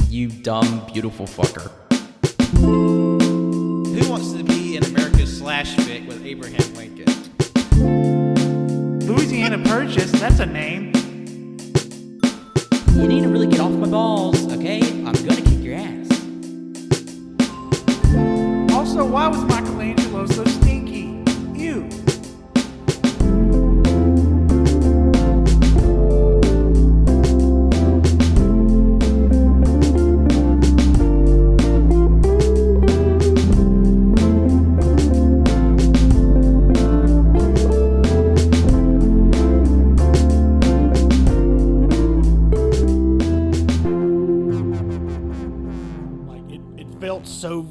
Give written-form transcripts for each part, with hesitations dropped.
You dumb, beautiful fucker. Who wants to be in America's slash fic with Abraham Lincoln? Louisiana Purchase, that's a name. You need to really get off my balls, okay? I'm gonna kick your ass. Also, why was Michelangelo so stinky? Ew. So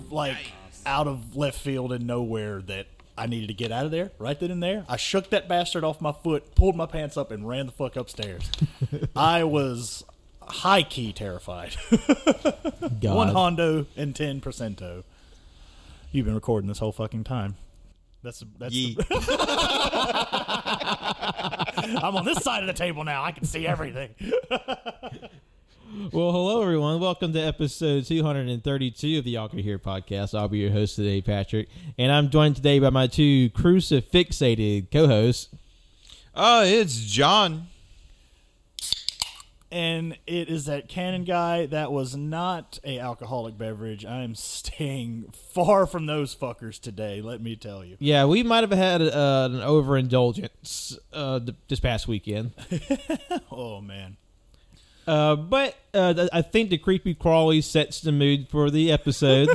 out of left field and nowhere that I needed to get out of there right then and there. I shook that bastard off my foot, pulled my pants up, and ran the fuck upstairs. I was high key terrified. God. 1 hondo and 10%. You've been recording this whole fucking time. That's I'm on this side of the table now. I can see everything. Well, hello, everyone. Welcome to episode 232 of the AllYouCanHear podcast. I'll be your host today, Patrick. And I'm joined today by my two crucifixated co-hosts. Oh, it's John. And it is that Canon guy that was not a alcoholic beverage. I am staying far from those fuckers today, let me tell you. Yeah, we might have had an overindulgence this past weekend. Oh, man. But I think the creepy crawly sets the mood for the episode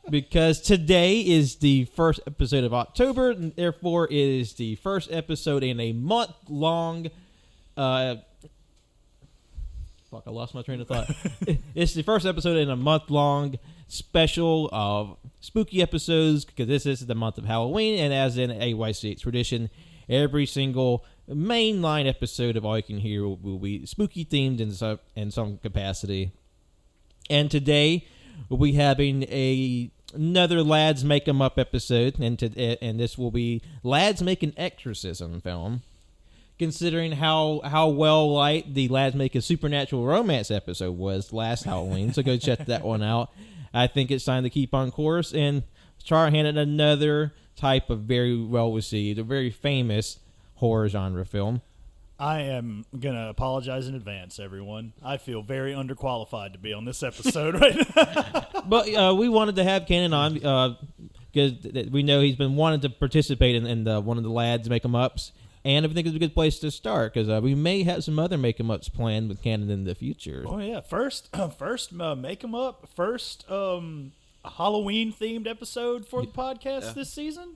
because today is the first episode of October, and therefore it is the first episode in a month-long. Fuck, I lost my train of thought. It's the first episode in a month-long special of spooky episodes because this is the month of Halloween, and as in AYCH tradition, every single mainline episode of All You Can Hear will be spooky themed in some capacity. And today we'll be having another Lads Make 'em Up episode, and this will be Lads Make an Exorcism film. Considering how well liked the Lads Make a Supernatural Romance episode was last Halloween, so go check that one out. I think it's time to keep on course and try our hand at another type of very well received, a very famous horror genre film. I am going to apologize in advance, everyone. I feel very underqualified to be on this episode right now. But we wanted to have Kenan on because we know he's been wanting to participate in one of the Lads Make 'em Ups, and I think it's a good place to start because we may have some other Make 'em Ups planned with Kenan in the future. Oh, yeah. First Make 'em Up, first Halloween-themed episode for the podcast this season.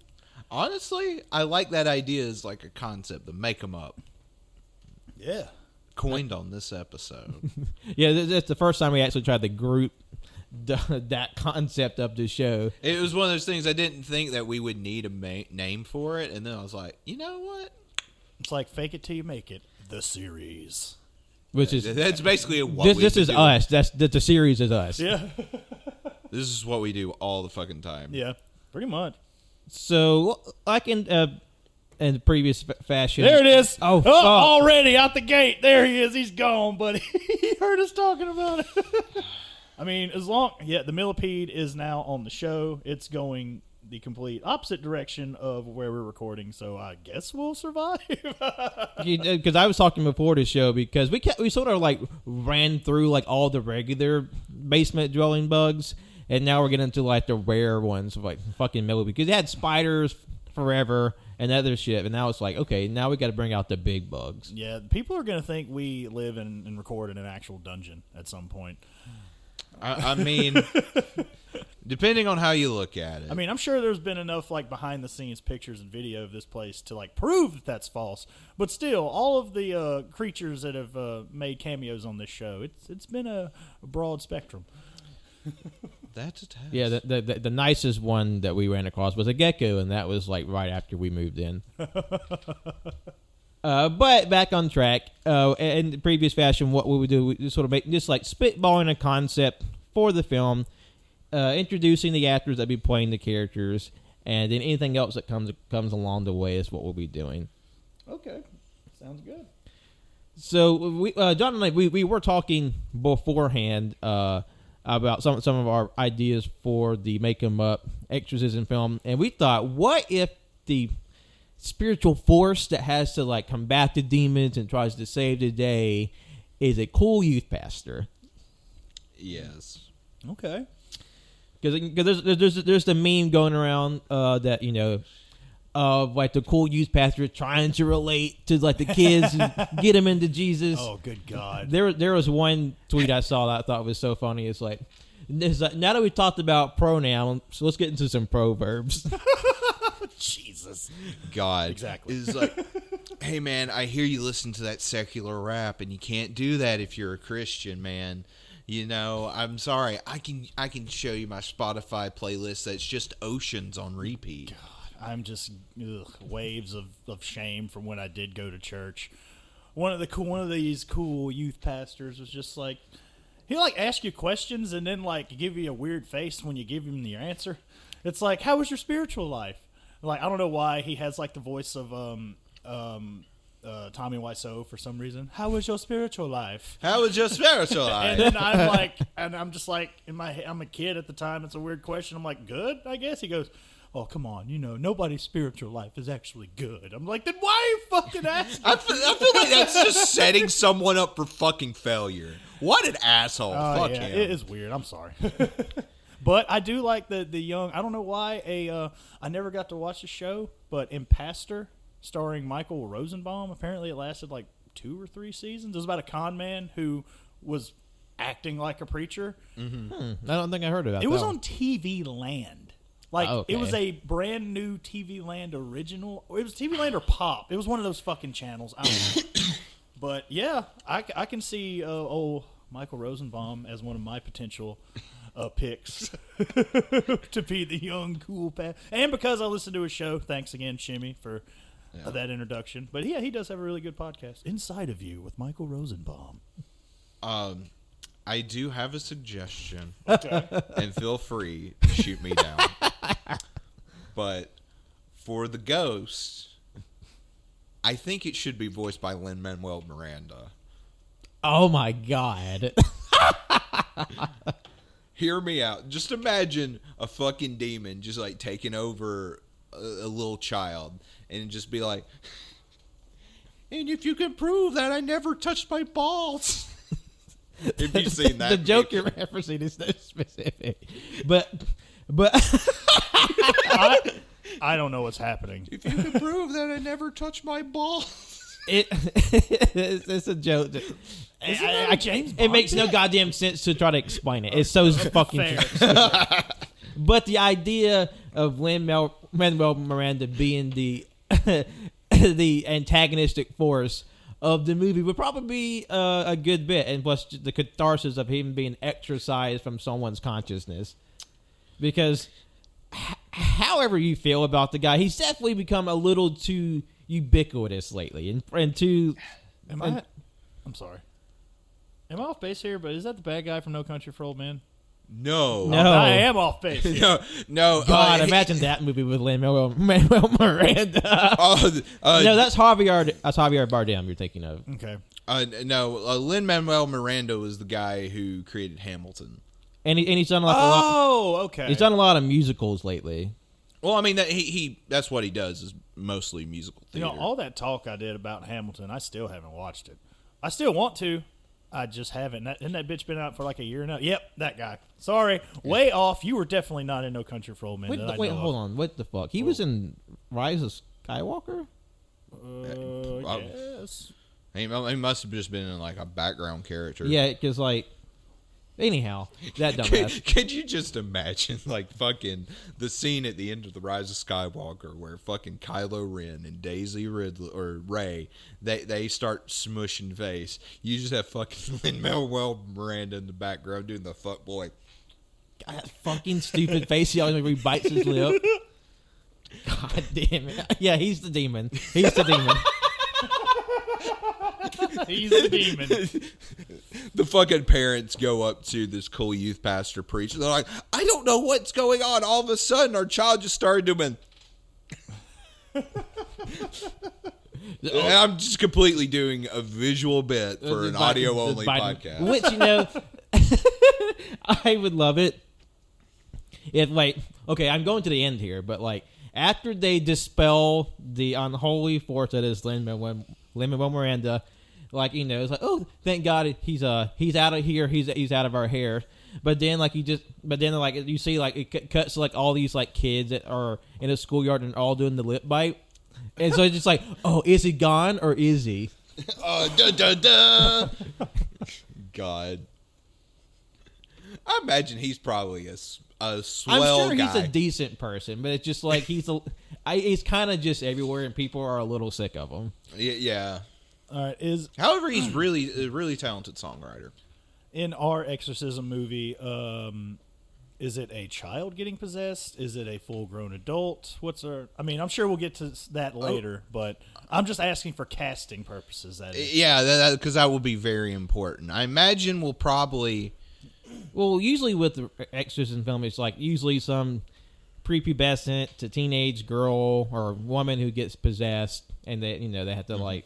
Honestly, I like that idea as like a concept, the make 'em up. Yeah. Coined on this episode. Yeah, that's the first time we actually tried to group that concept of the show. It was one of those things I didn't think that we would need a name for it, and then I was like, you know what? It's like fake it till you make it. The series. Which is that's basically what this is us. That's the series is us. Yeah. This is what we do all the fucking time. Yeah, pretty much. So, like in the previous fashion. There it is. Oh, fuck. Already out the gate. There he is. He's gone, buddy. He heard us talking about it. I mean, the millipede is now on the show. It's going the complete opposite direction of where we're recording, so I guess we'll survive. Because I was talking before the show because we sort of like ran through like all the regular basement dwelling bugs. And now we're getting into like the rare ones, like fucking millipede, because they had spiders forever and other shit, and now it's like, okay, now we got to bring out the big bugs. Yeah, people are gonna think we live and record in an actual dungeon at some point. I mean, depending on how you look at it. I mean, I'm sure there's been enough like behind the scenes pictures and video of this place to like prove that that's false. But still, all of the creatures that have made cameos on this show, it's been a broad spectrum. That's a test. Yeah, the nicest one that we ran across was a gecko, and that was like right after we moved in. But back on track. In the previous fashion, what we would do, we sort of make just like spitballing a concept for the film, introducing the actors that be playing the characters, and then anything else that comes along the way is what we'll be doing. Okay, sounds good. So John and I, we were talking beforehand about some of our ideas for the Make 'Em Up Exorcism film, and we thought, what if the spiritual force that has to like combat the demons and tries to save the day is a cool youth pastor? Yes. Okay. Because there's the meme going around that of like the cool youth pastor trying to relate to like the kids and get them into Jesus. Oh, good God. There was one tweet I saw that I thought was so funny. It's like now that we talked about pronouns, so let's get into some proverbs. Jesus. God. Exactly. Is like, hey man, I hear you listen to that secular rap, and you can't do that if you're a Christian, man. I'm sorry. I can show you my Spotify playlist that's just oceans on repeat. God, I'm just waves of shame from when I did go to church. One of these cool youth pastors was just like, he like ask you questions and then like give you a weird face when you give him the answer. It's like, how was your spiritual life? Like, I don't know why he has like the voice of Tommy Wiseau for some reason. How was your spiritual life? How was your spiritual life? And then I'm just like, in my head, I'm a kid at the time. It's a weird question. I'm like, good, I guess. He goes, oh, come on, nobody's spiritual life is actually good. I'm like, then why are you fucking asking? I feel like that's just setting someone up for fucking failure. What an asshole. Fuck yeah, him. it is weird. I'm sorry. But I do like the young, I don't know why, I never got to watch the show, but Impastor, starring Michael Rosenbaum, apparently it lasted like 2 or 3 seasons. It was about a con man who was acting like a preacher. I don't think I heard about that. It was on TV Land. Like, okay. It was a brand new TV Land original. It was TV Land or Pop. It was one of those fucking channels. I don't know. But, yeah, I can see old Michael Rosenbaum as one of my potential picks to be the young, cool pastor. And because I listened to his show, thanks again, Shimmy, for that introduction. But, yeah, he does have a really good podcast, Inside of You with Michael Rosenbaum. I do have a suggestion. Okay. And feel free to shoot me down. But for the ghost, I think it should be voiced by Lin-Manuel Miranda. Oh my God. Hear me out. Just imagine a fucking demon just like taking over a little child and just be like, and if you can prove that I never touched my balls. If you've seen that. The joke you're referencing is so specific. But I don't know what's happening. If you can prove that I never touched my balls. It's a joke. It makes no goddamn sense to try to explain it. It's so fucking Fair. But the idea of Lin-Manuel Miranda being the the antagonistic force of the movie would probably be a good bit, and plus the catharsis of him being exorcised from someone's consciousness. Because however you feel about the guy, he's definitely become a little too ubiquitous lately, and too. I'm sorry. Am I off base here? But is that the bad guy from No Country for Old Men? No. I am off base here. No. God, imagine that movie with Lin-Manuel Miranda. No, that's Javier Bardem you're thinking of. Okay. Lin-Manuel Miranda was the guy who created Hamilton. And he's done like a lot. Oh, okay. He's done a lot of musicals lately. Well, I mean, that's what he does is mostly musical theater. All that talk I did about Hamilton, I still haven't watched it. I still want to. I just haven't. Hasn't that bitch been out for like a year now? Yep, that guy. Sorry, way off. You were definitely not in No Country for Old Men. Wait, hold on. What the fuck? He was in Rise of Skywalker? Yes. He must have just been in like a background character. Yeah, because like, anyhow, that dumbass. Could you just imagine like fucking the scene at the end of The Rise of Skywalker where fucking Kylo Ren and Daisy Ridley or Rey they start smushing face. You just have fucking Lin-Manuel Miranda in the background doing the fuck boy. God, that fucking stupid face he always bites his lip. God damn it. Yeah, he's the demon. He's the demon. He's the demon. The fucking parents go up to this cool youth pastor preacher. They're like, I don't know what's going on. All of a sudden, our child just started doing. I'm just completely doing a visual bit for an audio-only podcast. Which, I would love it if, like, okay, I'm going to the end here, but, like, after they dispel the unholy force that is Lin-Manuel Miranda, like, it's like, oh, thank God he's out of here, he's out of our hair. But then, like, you see, like, it cuts to, like, all these, like, kids that are in a schoolyard and all doing the lip bite. And so it's just like, oh, is he gone or is he? God. I imagine he's probably a swell I'm sure guy. he's a decent person, but it's just like he's kind of just everywhere, and people are a little sick of him. Yeah. All right, However, he's a really talented songwriter. in our exorcism movie, is it a child getting possessed? Is it a full-grown adult? I'm sure we'll get to that later, but I'm just asking for casting purposes. That is. Yeah, because that will be very important. I imagine we'll probably... Well, usually with the exorcism film, it's like usually some prepubescent to teenage girl or woman who gets possessed, and they have to like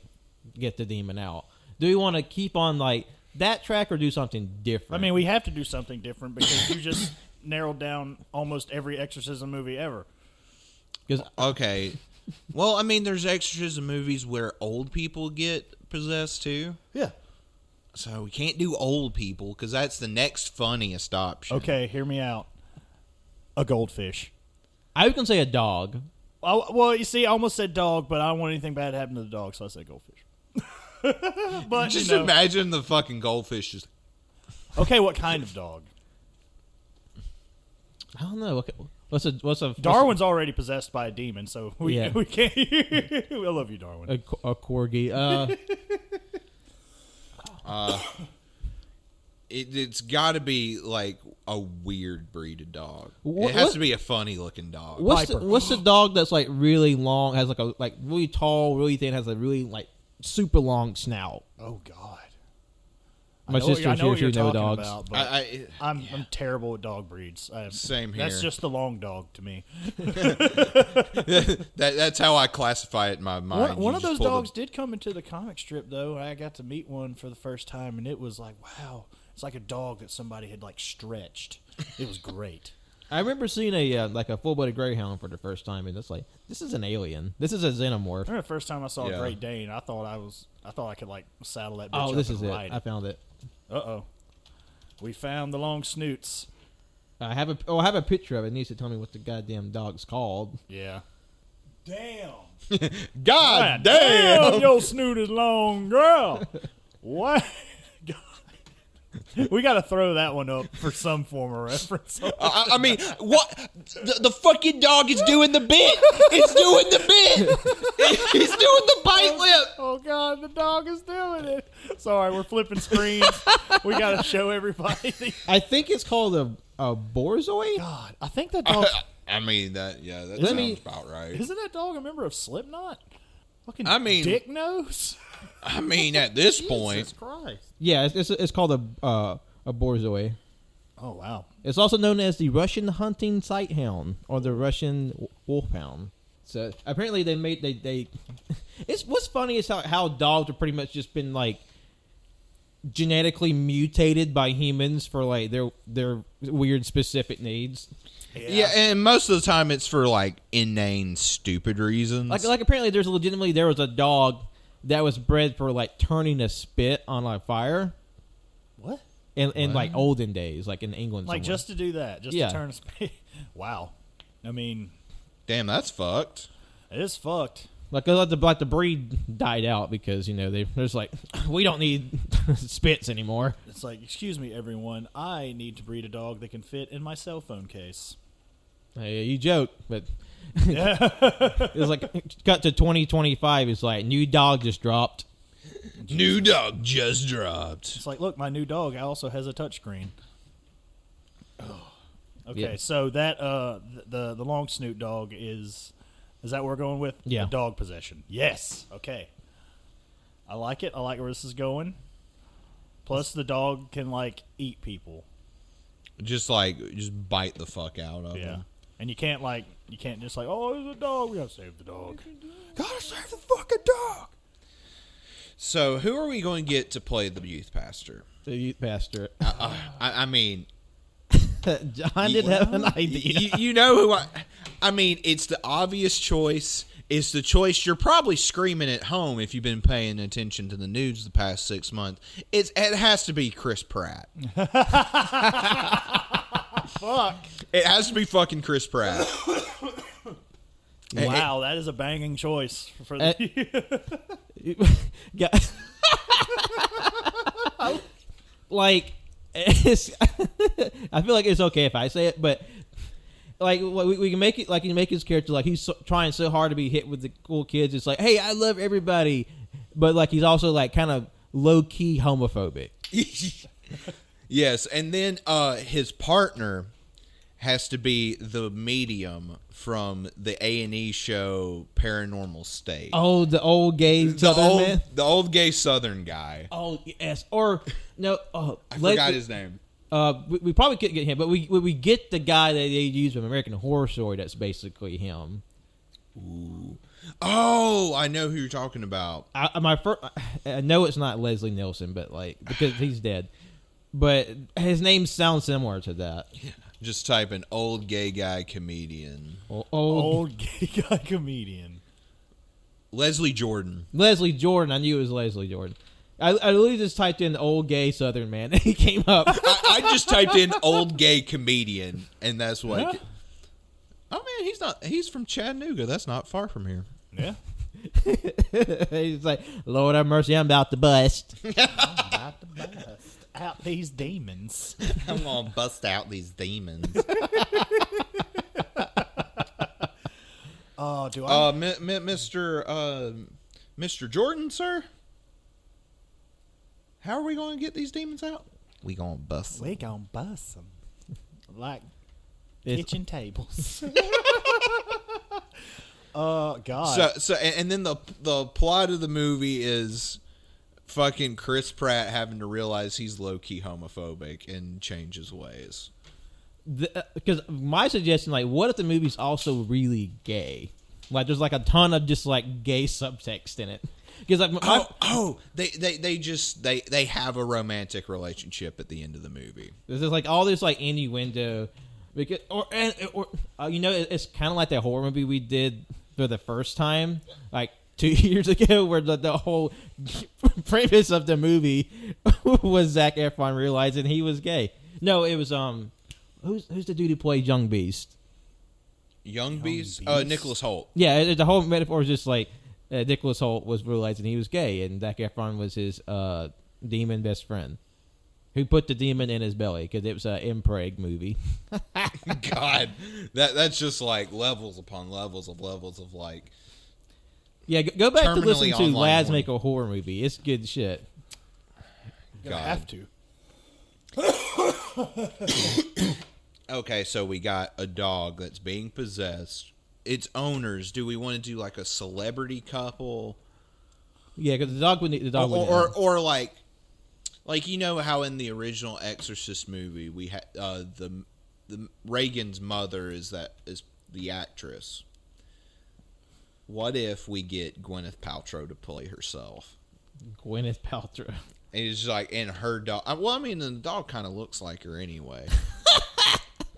get the demon out. Do we want to keep on like that track or do something different? I mean, we have to do something different because you just narrowed down almost every exorcism movie ever. Okay. Well, I mean, there's exorcism movies where old people get possessed too. Yeah. So we can't do old people because that's the next funniest option. Okay, hear me out. A goldfish. I was gonna say a dog. Well, you see, I almost said dog, but I don't want anything bad to happen to the dog, so I said goldfish. But Just imagine the fucking goldfish just... Okay, what kind of dog? I don't know. What's a Darwin's already possessed by a demon, so we can't. I love you, Darwin. a corgi? It's got to be like a weird breed of dog. What- it has what- to be a funny looking dog. What's Viper. what's the dog that's like really long, has like a really tall, really thin, has a really like super long snout? Oh God. My sister I know what she you're know talking dogs. about, but I'm terrible with dog breeds. Same That's here. just the long dog to me. That's how I classify it in my mind. One You of just those pull dogs did come into the comic strip, though. I got to meet one for the first time, and it was like, wow, it's like a dog that somebody had like stretched. It was great. I remember seeing a full-blooded greyhound for the first time, and it's like, this is an alien. This is a xenomorph. I remember the first time I saw Yeah. a Great Dane, I thought I could like saddle that bitch Oh, up this and is it. ride I found it. Uh-oh. We found the long snoots. I have a picture of it. It needs to tell me what the goddamn dog's called. Yeah. Damn. God damn! Your snoot is long, girl. What? We got to throw that one up for some form of reference. I mean, what? The fucking dog is doing the bit. It's doing the bit. He's doing the bite lip. Oh, God, the dog is doing it. Sorry, we're flipping screens. We got to show everybody. I think it's called a borzoi. God, I think that dog... I mean, that Let me- sounds about right. Isn't that dog a member of Slipknot? Fucking I mean- dick nose? I mean, at this point, Jesus Christ. Yeah, it's called a borzoi. Oh, wow. It's also known as the Russian hunting sighthound or the Russian wolfhound. So apparently they it's what's funny is how dogs have pretty much just been like genetically mutated by humans for like their weird specific needs. yeah, and most of the time it's for like inane, stupid reasons. Like apparently there was a dog that was bred for like turning a spit on a fire What? in like olden days, like in England. Like somewhere. just to do that, just Yeah. to turn a spade. Wow. I mean, Damn, that's fucked. it is fucked. like the breed died out because there's like we don't need spits anymore. It's like, excuse me, everyone. I need to breed a dog that can fit in my cell phone case. Hey, you joke, but it's like cut to 2025. It's like new dog just dropped. New dog just dropped. It's like, look, my new dog also has a touchscreen. Oh. Okay, Yeah. so that the long snoot dog is that what we're going with? Yeah. A dog possession. Yes. Okay. I like it. I like where this is going. Plus, the dog can like eat people. Just bite the fuck out of Yeah. him. And you can't just like, oh, there's a dog. We gotta save the dog. Gotta save the fucking dog. So, who are we going to get to play the youth pastor? The youth pastor. I mean, John didn't have an idea. you know who I mean, it's the obvious choice. It's the choice you're probably screaming at home if you've been paying attention to the news the past 6 months. It has to be Chris Pratt. Fuck. It has to be fucking Chris Pratt. Wow, that is a banging choice for the. Yeah. Like, I feel like it's okay if I say it, but like we can make it like you make his character like he's trying so hard to be hit with the cool kids. It's like, hey, I love everybody, but like he's also like kind of low key homophobic. Yes, and then his partner has to be the medium from the A&E show Paranormal State. Oh, the old gay Southern man. The old gay Southern guy. Oh yes, or no. I forgot his name. We probably couldn't get him, but we get the guy that they use from American Horror Story. That's basically him. Ooh. Oh, I know who you're talking about. I know it's not Leslie Nielsen, but like because he's dead. But his name sounds similar to that. Just type in old gay guy comedian. Old gay guy comedian. Leslie Jordan. Leslie Jordan. I knew it was Leslie Jordan. I literally just typed in old gay Southern man and he came up. I just typed in old gay comedian, and that's what. Huh? Oh man, he's from Chattanooga. That's not far from here. Yeah. He's like, Lord have mercy, I'm about to bust. About to bust out these demons. I'm gonna bust out these demons. Oh, do I? Mr. Jordan, sir. How are we going to get these demons out? We gonna bust them. We gonna bust them like kitchen tables. Oh God. So and then the plot of the movie is fucking Chris Pratt having to realize he's low key homophobic and change his ways. Because my suggestion, like, what if the movie's also really gay? Like, there's like a ton of just like gay subtext in it. Because like, they have a romantic relationship at the end of the movie. there's just like all this like innuendo, because you know, it's kind of like that horror movie we did for the first time, like 2 years ago, where the whole premise of the movie was Zac Efron realizing he was gay. No, it was who's the dude who played Young Beast? Young Beast? Nicholas Hoult. Yeah, the whole metaphor is just like Nicholas Hoult was realizing he was gay, and Zac Efron was his demon best friend, who put the demon in his belly because it was an impreg movie. God, that's just like levels upon levels of like. Yeah, go back to listen to online Lads horny. Make a Horror Movie. It's good shit. You're gonna have to. Okay, so we got a dog that's being possessed. Its owners. Do we want to do like a celebrity couple? Yeah, because the dog would need the dog. Or like you know how in the original Exorcist movie we had the Reagan's mother is the actress. What if we get Gwyneth Paltrow to play herself? Gwyneth Paltrow. And it's like in her dog. Well, I mean, the dog kind of looks like her anyway.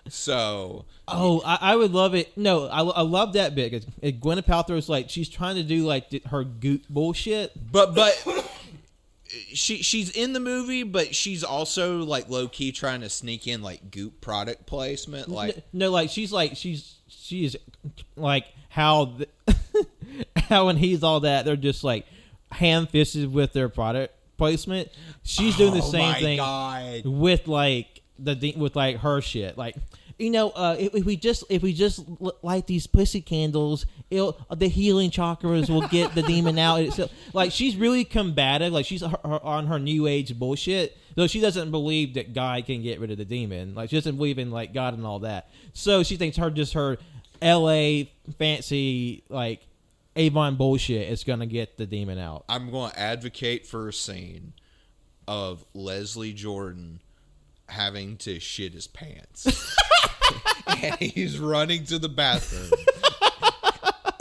So. Oh, I would love it. No, I love that bit. 'Cause Gwyneth Paltrow's like she's trying to do like her goop bullshit. But she's in the movie, but she's also like low key trying to sneak in like goop product placement. Like No, like she's like how how when he's all that they're just like ham-fisted with their product placement. She's doing the same thing God. with like with like her shit. Like, you know, if we just light these pussy candles, the healing chakras will get the demon out. It's like she's really combative. Like she's on her new age bullshit. Though she doesn't believe that God can get rid of the demon. Like she doesn't believe in like God and all that. So she thinks her L.A. fancy like Avon bullshit is gonna get the demon out. I'm going to advocate for a scene of Leslie Jordan having to shit his pants. and he's running to the bathroom.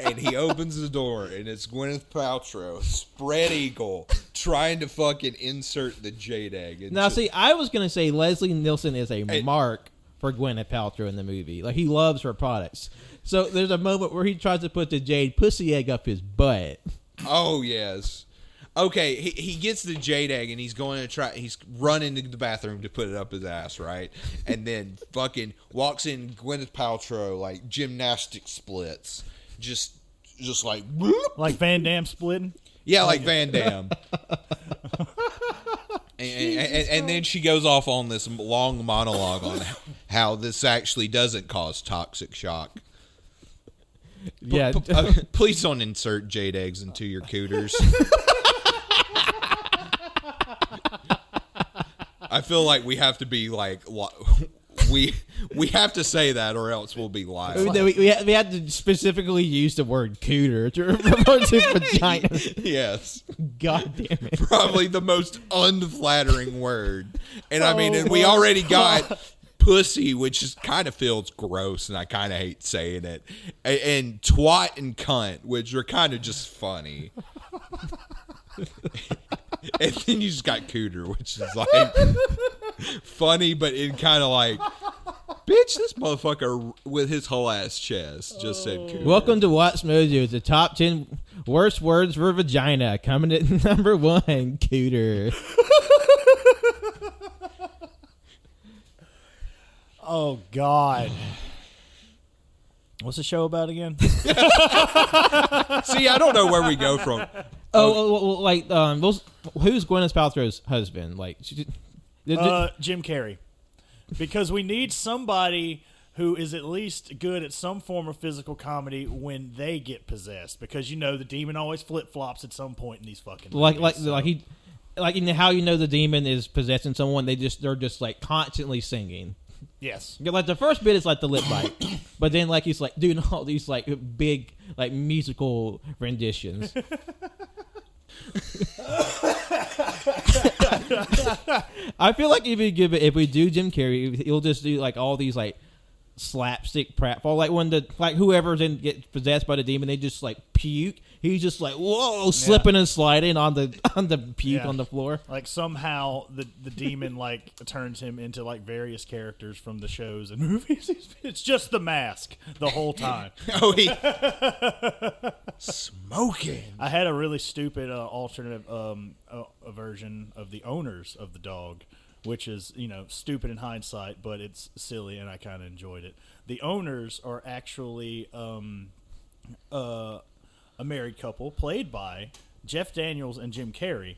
And he opens the door, and it's Gwyneth Paltrow, spread eagle, trying to fucking insert the jade egg. Now, see, I was going to say Leslie Nielsen is a mark for Gwyneth Paltrow in the movie. Like, he loves her products. So there's a moment where he tries to put the jade pussy egg up his butt. Oh, yes. Okay, he gets the jade egg, and he's running to the bathroom to put it up his ass, right? And then fucking walks in Gwyneth Paltrow, like, gymnastic splits. Just like... Whoop. Like Van Damme splitting? Yeah, like Van Damme. and then she goes off on this long monologue on how this actually doesn't cause toxic shock. Yeah. Please don't insert jade eggs into your cooters. I feel like we have to be like... We have to say that, or else we'll be live. We had to specifically use the word cooter to refer to vagina. Yes. God damn it. Probably the most unflattering word. And I mean, and we already got pussy, which is kind of feels gross, and I kind of hate saying it. And twat and cunt, which are kind of just funny. And then you just got cooter, which is like funny, but in kind of like, bitch, this motherfucker with his whole ass chest just said cooter. Welcome to Watch Mojo, the top 10 worst words for vagina. Coming at number 1, cooter. Oh, God. What's the show about again? See, I don't know where we go from. Who's Gwyneth Paltrow's husband? Like, Jim Carrey. Because we need somebody who is at least good at some form of physical comedy when they get possessed. Because, you know, the demon always flip-flops at some point in these fucking movies. Like how you know the demon is possessing someone, they're just like constantly singing. Yes. Like the first bit is like the lip bite, but then like he's like doing all these like big like musical renditions. I feel like if we do Jim Carrey, he'll just do like all these like slapstick pratfall, like when whoever's in gets possessed by the demon, they just like puke. He's just like whoa, slipping and sliding on the puke on the floor. Like somehow the demon like turns him into like various characters from the shows and movies. It's just the mask the whole time. Oh, he smoking. I had a really stupid alternate version of the owners of the dog, which is, you know, stupid in hindsight, but it's silly and I kind of enjoyed it. The owners are actually a married couple played by Jeff Daniels and Jim Carrey.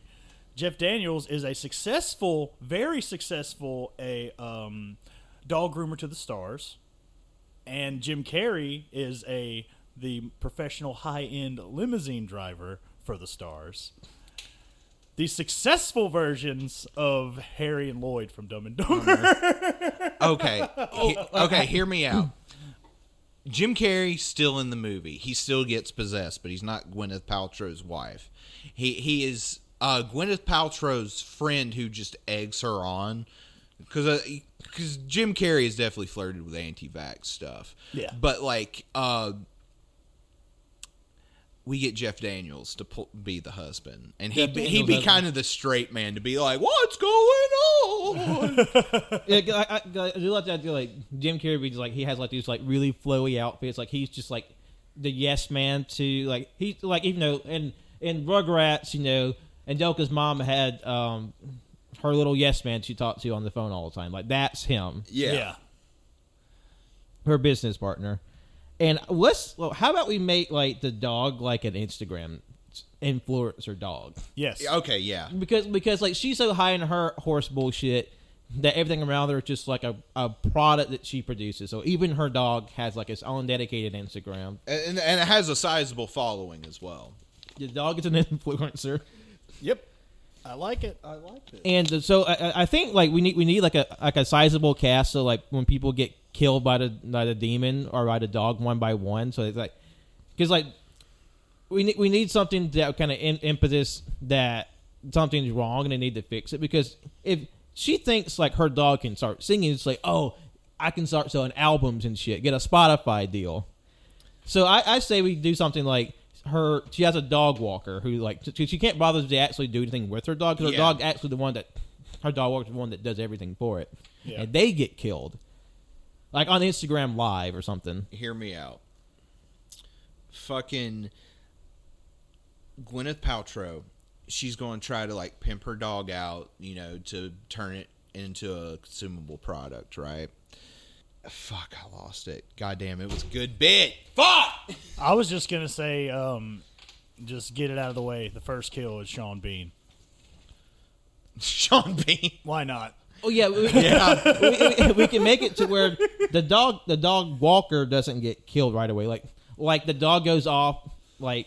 Jeff Daniels is a successful, very successful dog groomer to the stars, and Jim Carrey is the professional high-end limousine driver for the stars. The successful versions of Harry and Lloyd from Dumb and Dumber. Okay, hear me out. Jim Carrey's still in the movie. He still gets possessed, but he's not Gwyneth Paltrow's wife. He is Gwyneth Paltrow's friend who just eggs her on. Because Jim Carrey has definitely flirted with anti-vax stuff. Yeah. But, like, we get Jeff Daniels to be the husband. And he'd be kind of the straight man to be like, what's going on? I do like that. Like Jim Carrey, be like he has like these like really flowy outfits. Like he's just like the yes man to like he's like even though in Rugrats, you know, Angelica's mom had her little yes man she talked to on the phone all the time. Like that's him. Yeah. Her business partner. And how about we make like the dog like an Instagram influencer dog? Yes. Okay, yeah. Because like she's so high in her horse bullshit that everything around her is just like a product that she produces. So even her dog has like its own dedicated Instagram. And it has a sizable following as well. The dog is an influencer. Yep. I like it. And so I think like we need like a sizable cast. So like when people get killed by the demon or by the dog one by one. So it's like because like we need something that kind of impetus that something's wrong and they need to fix it. Because if she thinks like her dog can start singing, it's like, oh, I can start selling albums and shit. Get a Spotify deal. So I say we do something like she has a dog walker who like she can't bother to actually do anything with her dog because her dog actually her dog walker is the one that does everything for it, and they get killed, like on Instagram Live or something. Hear me out. Fucking Gwyneth Paltrow, she's going to try to like pimp her dog out, to turn it into a consumable product, right? Fuck, I lost it. Goddamn, it was a good bit. Fuck! I was just going to say, just get it out of the way. The first kill is Sean Bean. Sean Bean. Why not? Oh yeah, we can make it to where the dog walker doesn't get killed right away. Like the dog goes off, when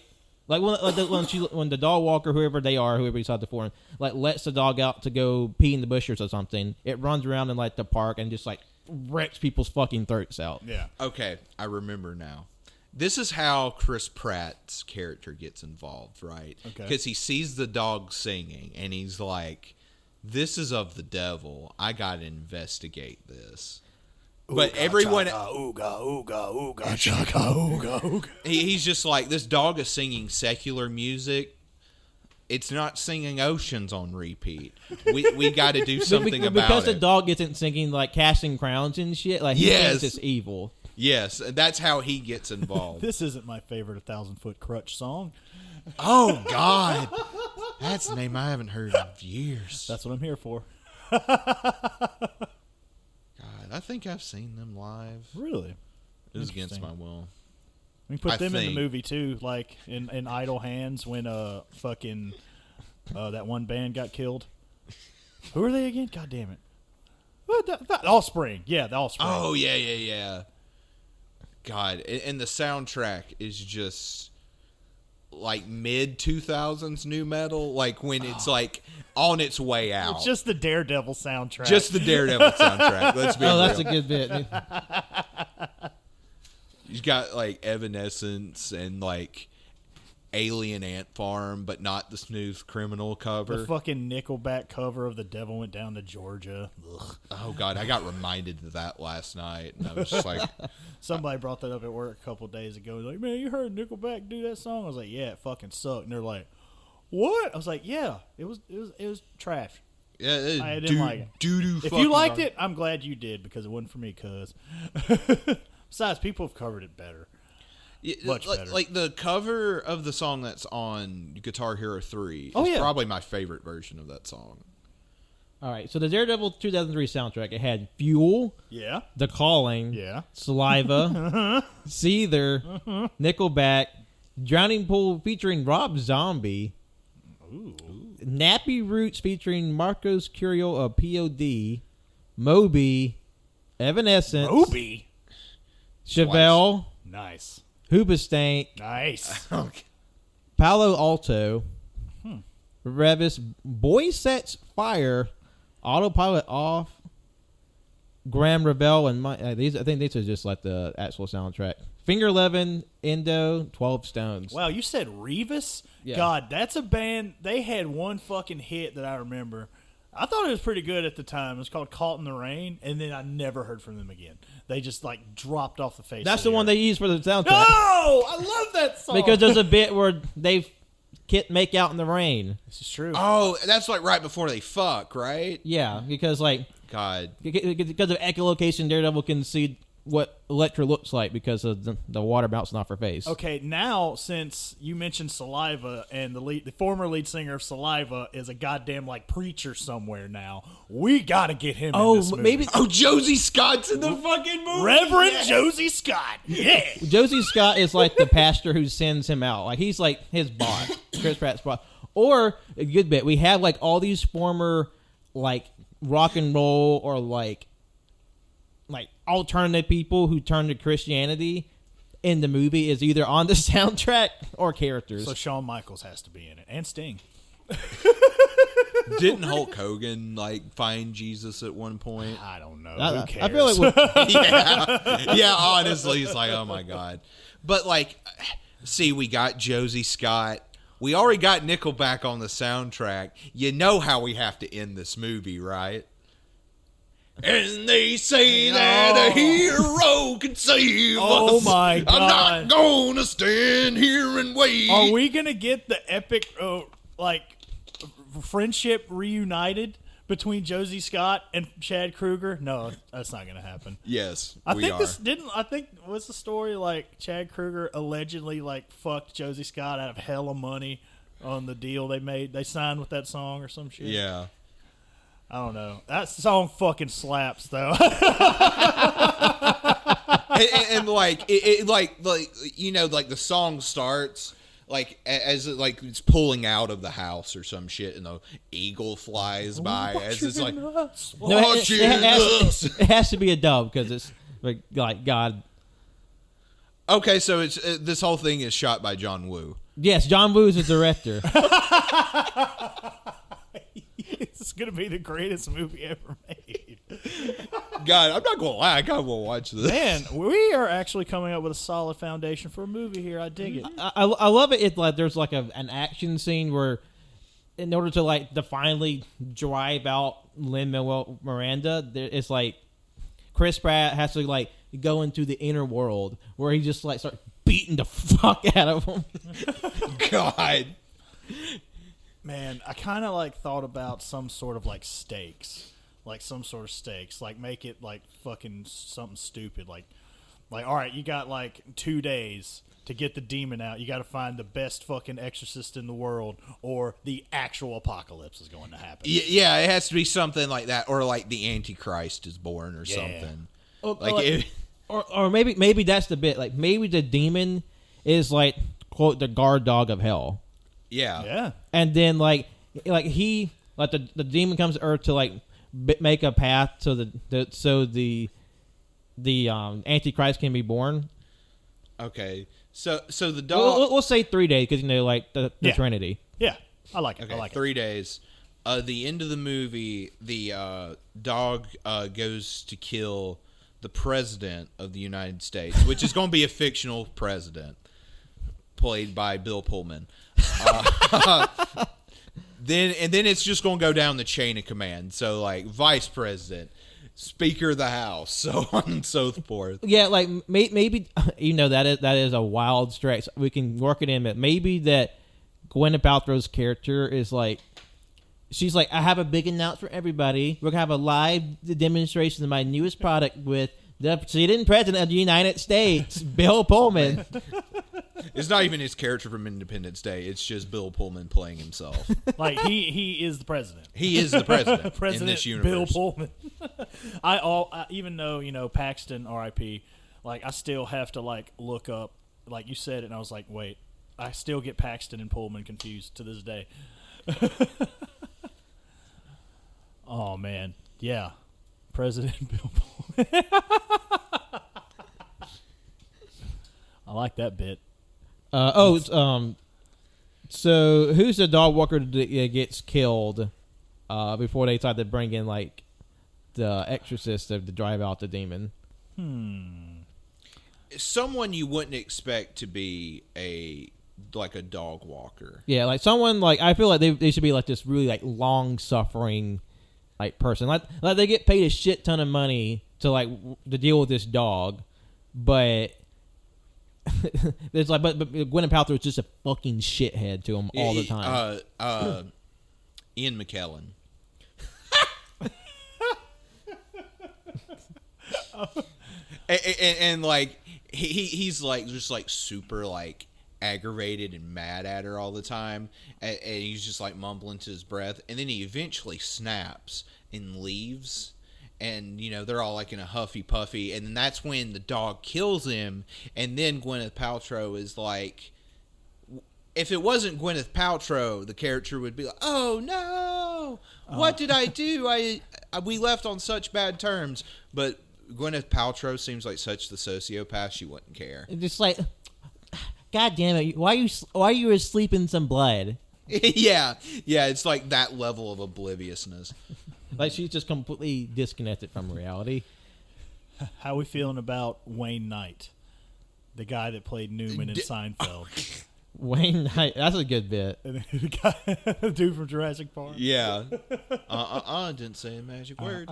the dog walker, whoever decides to form, like lets the dog out to go pee in the bushes or something. It runs around in like the park and just like wrecks people's fucking throats out. Yeah. Okay, I remember now. This is how Chris Pratt's character gets involved, right? Okay. Because he sees the dog singing and he's like, "This is of the devil. I gotta investigate this." But everyone, he's just like, this dog is singing secular music. It's not singing Oceans on repeat. We got to do something about because it. the dog isn't singing like Casting Crowns and shit. Like he thinks it's evil. Yes, that's how he gets involved. This isn't my favorite 1,000-Foot Crutch song. Oh God, that's a name I haven't heard in years. That's what I'm here for. God, I think I've seen them live. Really? It was against my will. We put I them in think. the movie too, like in Idle Hands when fucking that one band got killed. Who are they again? God damn it! What the Offspring? Yeah, the Offspring. Oh yeah. God, and the soundtrack is just like mid 2000s new metal, like when it's like on its way out. It's just the Daredevil soundtrack. Just the Daredevil soundtrack. Let's be real. That's a good bit. You've got like Evanescence and like Alien Ant Farm, but not the Smooth Criminal cover. the fucking Nickelback cover of The Devil Went Down to Georgia. Ugh. Oh God, I got reminded of that last night, and I was just like, Somebody brought that up at work a couple days ago. Like, man, you heard Nickelback do that song? I was like, yeah, it fucking sucked. And they're like, what? I was like, yeah, it was trash. yeah, I didn't like it. Doo-doo. If you liked it, I'm glad you did because it wasn't for me. Cause besides, people have covered it better. Much better. Like the cover of the song that's on Guitar Hero 3 is probably my favorite version of that song. All right, so the Daredevil 2003 soundtrack, it had Fuel, Yeah. The Calling, Yeah. Saliva, Seether, Nickelback, Drowning Pool featuring Rob Zombie, Nappy Roots featuring Marcos Curiel of POD, Moby, Evanescence, Obi. Chevelle, Nice. Hoobastank, Nice. Palo Alto, Revis, Boy Sets Fire, Autopilot Off, Graham Rebel, and I think these are just like the actual soundtrack. Finger 11, Endo, 12 Stones. Wow, you said Revis? Yeah. God, that's a band. They had one fucking hit that I remember. I thought it was pretty good at the time. It was called Caught in the Rain, and then I never heard from them again. They just like dropped off the face. That's of the one earth. they use for the soundtrack. No, I love that song Because there's a bit where they make out in the rain. this is true. Oh, that's like right before they fuck, right? Yeah, because like God. because of echolocation, Daredevil can see what Elektra looks like because of the water bouncing off her face. Okay, now since you mentioned Saliva and the former lead singer of Saliva is a goddamn like preacher somewhere now, we gotta get him. in this movie. maybe Oh, Josie Scott's in the fucking movie. Reverend Josie Scott. Yeah. Josie Scott is like the pastor who sends him out. Like he's like his boss, Chris Pratt's boss. Or a good bit, we have like all these former like rock and roll or like alternative people who turn to Christianity in the movie is either on the soundtrack or characters. So Shawn Michaels has to be in it, and Sting. Didn't Hulk Hogan like find Jesus at one point? I don't know. I Who cares? I feel like Yeah, honestly, it's like, oh my God. But like, see, we got Josie Scott. We already got Nickelback on the soundtrack. You know how we have to end this movie, right? And they say that a hero can save Oh us. my I'm God. not gonna stand here and wait. Are we gonna get the epic, friendship reunited between Josie Scott and Chad Kruger? No, that's not gonna happen. Yes, I we think are. what's the story, like Chad Kruger allegedly like fucked Josie Scott out of hella money on the deal they signed with that song or some shit. Yeah. I don't know. That song fucking slaps though. and like it like the song starts like as it, like it's pulling out of the house or some shit, and the eagle flies by as it's like No, watching us. it has to be a dub because it's like God. Okay, so it's this whole thing is shot by John Woo. Yes, John Woo is the director. It's gonna be the greatest movie ever made. God, I'm not gonna lie, I kind of want to watch this. Man, we are actually coming up with a solid foundation for a movie here. I dig it. I love it. It's like there's like an action scene where, in order to finally drive out Lin-Manuel Miranda, it's like Chris Pratt has to go into the inner world where he just start beating the fuck out of him. God. Man, I kind of thought about some sort of stakes, make it fucking something stupid, all right, you got 2 days to get the demon out. You got to find the best fucking exorcist in the world, or the actual apocalypse is going to happen. Yeah, it has to be something like that, or like the Antichrist is born, or something. Or maybe that's the bit. Maybe the demon is quote the guard dog of hell. Yeah. And then the demon comes to Earth to make a path so the Antichrist can be born. Okay. So the dog. We'll say 3 days because the Yeah. Trinity. Yeah, I like it. Okay, I like 3 days. The end of the movie, the dog goes to kill the president of the United States, which is going to be a fictional president, played by Bill Pullman. Then it's just going to go down the chain of command. So vice president, Speaker of the House, so on and so forth. Yeah, maybe that is a wild stretch. We can work it in, but maybe that Gwyneth Paltrow's character is she's I have a big announcement for everybody. We're gonna have a live demonstration of my newest product with the sitting president of the United States, Bill Pullman. It's not even his character from Independence Day. It's just Bill Pullman playing himself. he is the president. He is the president, President in this universe. Bill Pullman. I even though Paxton R.I.P. I still have to look up you said it, and I was like, wait, I still get Paxton and Pullman confused to this day. Oh man, yeah, President Bill Pullman. I like that bit. So who's the dog walker that gets killed before they decide to bring in the exorcist to drive out the demon? Someone you wouldn't expect to be a dog walker. Yeah, someone I feel they should be this really long suffering person. They get paid a shit ton of money to deal with this dog, but there's but Gwyneth Paltrow is just a fucking shithead to him all the time. Ian McKellen. and he's just super aggravated and mad at her all the time, and he's just mumbling to his breath, and then he eventually snaps and leaves. And, they're all in a huffy puffy. And then that's when the dog kills him. And then Gwyneth Paltrow is if it wasn't Gwyneth Paltrow, the character would be oh no, what did I do? We left on such bad terms. But Gwyneth Paltrow seems like such the sociopath, she wouldn't care. Just God damn it, why are you asleep in some blood? Yeah, it's that level of obliviousness. She's just completely disconnected from reality. How we feeling about Wayne Knight, the guy that played Newman in Seinfeld? Wayne Knight, that's a good bit. The dude from Jurassic Park. Yeah. Didn't say a magic word.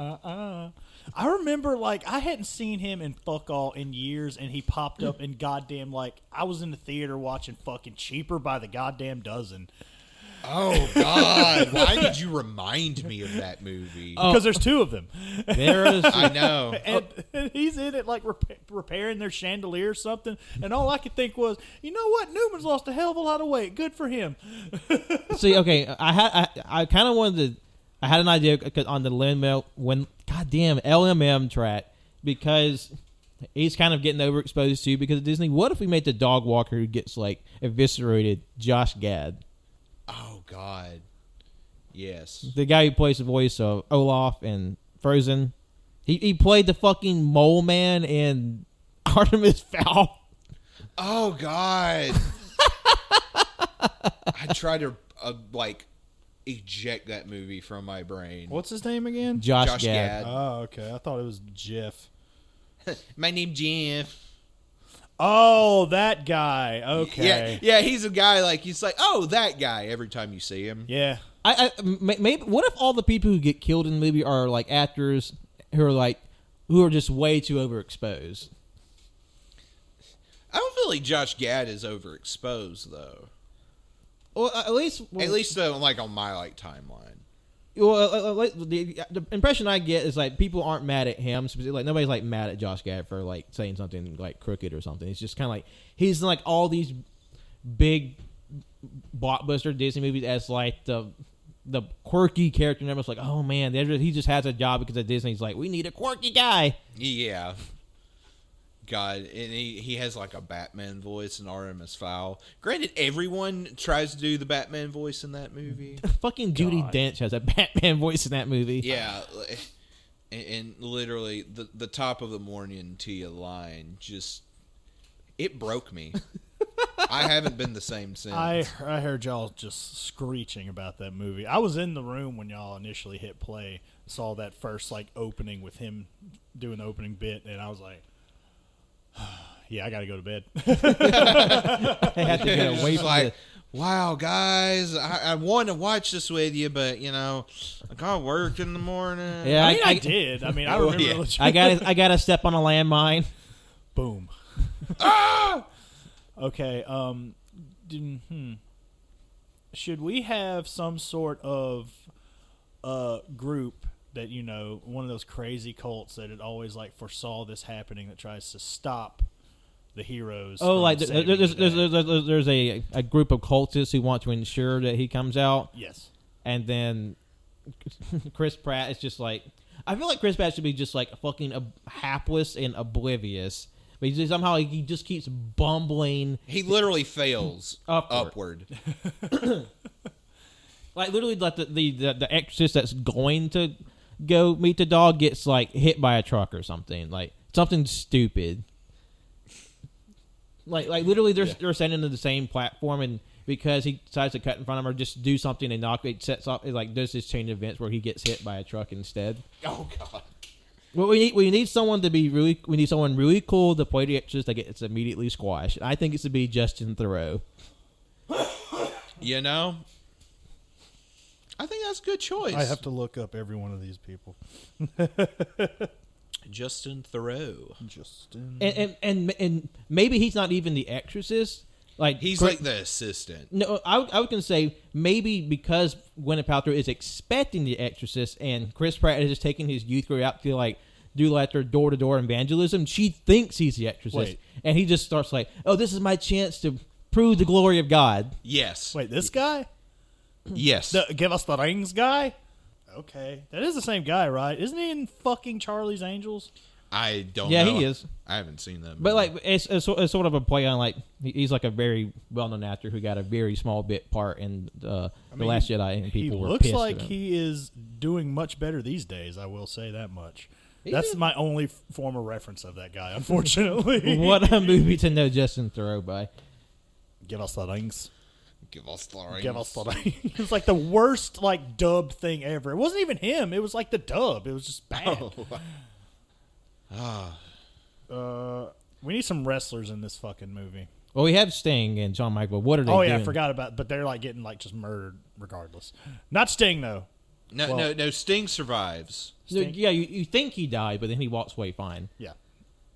I remember, like, I hadn't seen him in fuck all in years, and he popped up in goddamn, like, I was in the theater watching fucking Cheaper by the goddamn dozen. Oh, God. Why did you remind me of that movie? Because there's two of them. There is. I know. And he's in it, like, repairing their chandelier or something, and all I could think was, you know what? Newman's lost a hell of a lot of weight. Good for him. See, okay, I kind of wanted to. I had an idea on the goddamn LMM track because he's kind of getting overexposed too because of Disney. What if we made the dog walker who gets like eviscerated Josh Gad? Oh, God. Yes. The guy who plays the voice of Olaf in Frozen. He played the fucking mole man in Artemis Fowl. Oh, God. I tried to, eject that movie from my brain. What's his name again? Josh Gad. Oh, okay. I thought it was Jeff. My name's Jeff. Oh, that guy. Okay. Yeah, he's a guy he's like, oh, that guy every time you see him. Yeah. Maybe what if all the people who get killed in the movie are like actors who are just way too overexposed? I don't feel like Josh Gad is overexposed though. Well, at least on my timeline. Well, the impression I get is like people aren't mad at him. Like nobody's like mad at Josh Gad for like saying something like crooked or something. It's just kind of like he's in like all these big blockbuster Disney movies as like the quirky character. And everyone's like, oh man, he just has a job because of Disney. He's like, we need a quirky guy. Yeah. God, and he has like a Batman voice in Artemis Fowl. Granted, everyone tries to do the Batman voice in that movie. Fucking Judi Dench has a Batman voice in that movie. Yeah, and literally the top of the morning to you line just it broke me. I haven't been the same since. I heard y'all just screeching about that movie. I was in the room when y'all initially hit play, saw that first like opening with him doing the opening bit, and I was like, yeah, I gotta go to bed. I have to get away from wow, guys, I want to watch this with you, but I got work in the morning. Yeah, I did. I mean, I remember. Yeah. I gotta step on a landmine. Boom. Okay. Should we have some sort of group that one of those crazy cults that it always like foresaw this happening that tries to stop the heroes? Oh, like saving the day? there's a group of cultists who want to ensure that he comes out. Yes. And then Chris Pratt is just like, I feel like Chris Pratt should be just like fucking hapless and oblivious. But somehow he just keeps bumbling. He literally fails upward. Like literally, like the exorcist that's going to go meet the dog gets like hit by a truck or something, like something stupid. Like literally, they're standing on the same platform, and because he decides to cut in front of them or just do something and knock, it sets off. It like does this chain of events where he gets hit by a truck instead. Oh God. Well, we need someone to be really. We need someone really cool to play the exorcist that gets immediately squashed. I think it's to be Justin Theroux. I think that's a good choice. I have to look up every one of these people. Justin Theroux. And maybe he's not even the exorcist. Like he's like the assistant. No, I was gonna say maybe because Gwyneth Paltrow is expecting the exorcist, and Chris Pratt is just taking his youth group out to like do like their door to door evangelism. She thinks he's the exorcist, and he just starts like, "Oh, this is my chance to prove the glory of God." Yes. Wait, this guy? Yes. The Give Us the Rings guy? Okay. That is the same guy, right? Isn't he in fucking Charlie's Angels? I don't know. Yeah, he is. I haven't seen that movie. But like, it's sort of a play on like he's like a very well-known actor who got a very small bit part in the Last Jedi, and people were pissed. He looks like at him. he is doing much better these days. I will say that much. That's my only form of reference of that guy, unfortunately. What a movie to know Justin Theroux by. Give Us the Rings. Give us the rings. Give Us the Rings. It was like the worst like dubbed thing ever. It wasn't even him. It was like the dub. It was just bad. We need some wrestlers in this fucking movie. Well, we have Sting and Shawn Michaels. What are they Oh doing? yeah, I forgot about. But they're like getting like just murdered regardless. Not Sting though. No. Sting survives. Sting? Yeah, you think he died, but then he walks away fine. Yeah.